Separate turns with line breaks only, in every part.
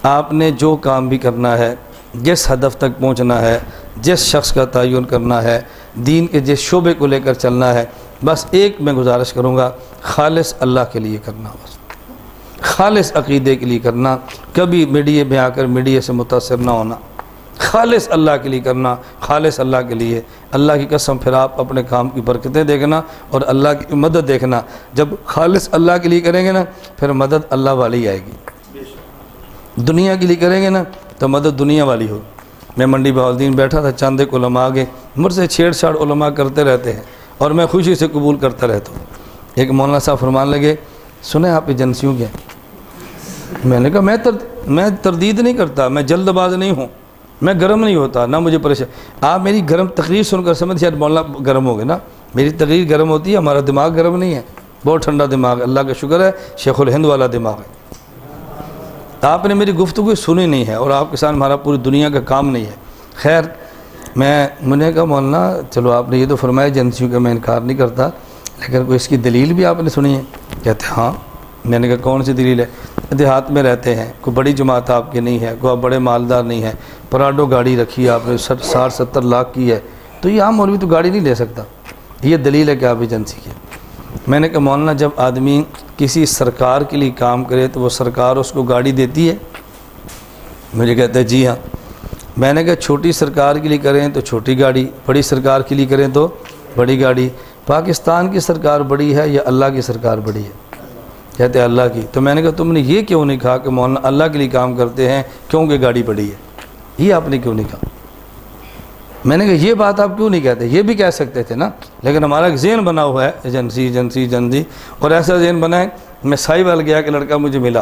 آپ نے جو کام بھی کرنا ہے، جس ہدف تک پہنچنا ہے، جس شخص کا تعین کرنا ہے، دین کے جس شعبے کو لے کر چلنا ہے، بس ایک میں گزارش کروں گا، خالص اللہ کے لیے کرنا، بس خالص عقیدے کے لیے کرنا، کبھی میڈیا میں آ کر میڈیا سے متاثر نہ ہونا، خالص اللہ کے لیے کرنا، خالص اللہ کے لیے۔ اللہ کی قسم پھر آپ اپنے کام کی برکتیں دیکھنا اور اللہ کی مدد دیکھنا۔ جب خالص اللہ کے لیے کریں گے نا، پھر مدد اللہ والی آئے گی۔ دنیا کے لیے کریں گے نا تو مدد دنیا والی ہو۔ میں منڈی بہاؤالدین بیٹھا تھا، چند ایک علماء آگے مجھ سے چھیڑ چھاڑ علماء کرتے رہتے ہیں اور میں خوشی سے قبول کرتا رہتا ہوں۔ ایک مولانا صاحب فرمان لگے، سنیں آپ ایجنسیوں کے؟ میں نے کہا میں تردید نہیں کرتا، میں جلد باز نہیں ہوں، میں گرم نہیں ہوتا، نہ مجھے پریشان۔ آپ میری گرم تقریر سن کر سمجھ شاید مولانا گرم ہو گئے نا، میری تقریر گرم ہوتی ہے، ہمارا دماغ گرم نہیں ہے، بہت ٹھنڈا دماغ ہے، اللہ کا شکر ہے، شیخ الہند والا دماغ ہے۔ آپ نے میری گفتگو سنی نہیں ہے اور آپ کے ساتھ ہمارا پوری دنیا کا کام نہیں ہے۔ خیر میں نے کہا مولانا چلو آپ نے یہ تو فرمایا ایجنسیوں کا میں انکار نہیں کرتا، لیکن کوئی اس کی دلیل بھی آپ نے سنی ہے؟ کہتے ہاں۔ میں نے کہا کون سی دلیل ہے؟ دیہات میں رہتے ہیں، کوئی بڑی جماعت آپ کی نہیں ہے، کوئی آپ بڑے مالدار نہیں ہے، پراڈو گاڑی رکھی ہے آپ نے 60-70 لاکھ کی ہے، تو یہ عام مولوی تو گاڑی نہیں لے سکتا، یہ دلیل ہے کہ آپ ایجنسی کی؟ میں نے کہا مولانا جب آدمی کسی سرکار کے لیے کام کرے تو وہ سرکار اس کو گاڑی دیتی ہے؟ مجھے کہتے ہیں جی ہاں۔ میں نے کہا چھوٹی سرکار کے لیے کریں تو چھوٹی گاڑی، بڑی سرکار کے لیے کریں تو بڑی گاڑی۔ پاکستان کی سرکار بڑی ہے یا اللہ کی سرکار بڑی ہے؟ کہتے ہیں اللہ کی۔ تو میں نے کہا تم نے یہ کیوں نہیں کہا کہ مولانا اللہ کے لیے کام کرتے ہیں کیونکہ گاڑی بڑی ہے؟ یہ آپ نے کیوں نہیں کہا؟ میں نے کہا یہ بات آپ کیوں نہیں کہتے؟ یہ بھی کہہ سکتے تھے نا، لیکن ہمارا ایک ذہن بنا ہوا ہے ایجنسی، اور ایسا ذہن بنا ہے۔ میں سائی وال گیا کہ لڑکا مجھے ملا،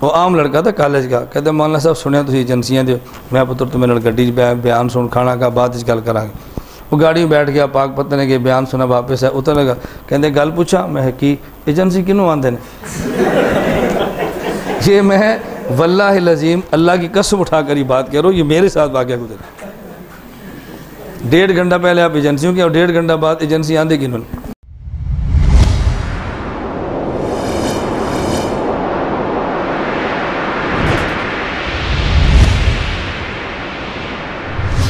وہ عام لڑکا تھا کالج کا، کہتے مولانا صاحب سنیا تھی ایجنسیاں دو، میں پتر تمہیں گڈی بیان سن کھانا کا بعد گل کرا گے۔ وہ گاڑی میں بیٹھ گیا، پاک پتہ نے کہ بیان سنا، واپس ہے اتر لگا، کہتے گل پوچھا، میں کی ایجنسی کنوں آندے نے؟ یہ میں واللہ العظیم اللہ کی قسم اٹھا کر یہ بات کہہ رہا ہوں، یہ میرے ساتھ واقعہ گزرا۔ 1.5 گھنٹہ پہلے آپ ایجنسیوں کی اور 1.5 گھنٹہ بعد ایجنسی آندے کنوں نے؟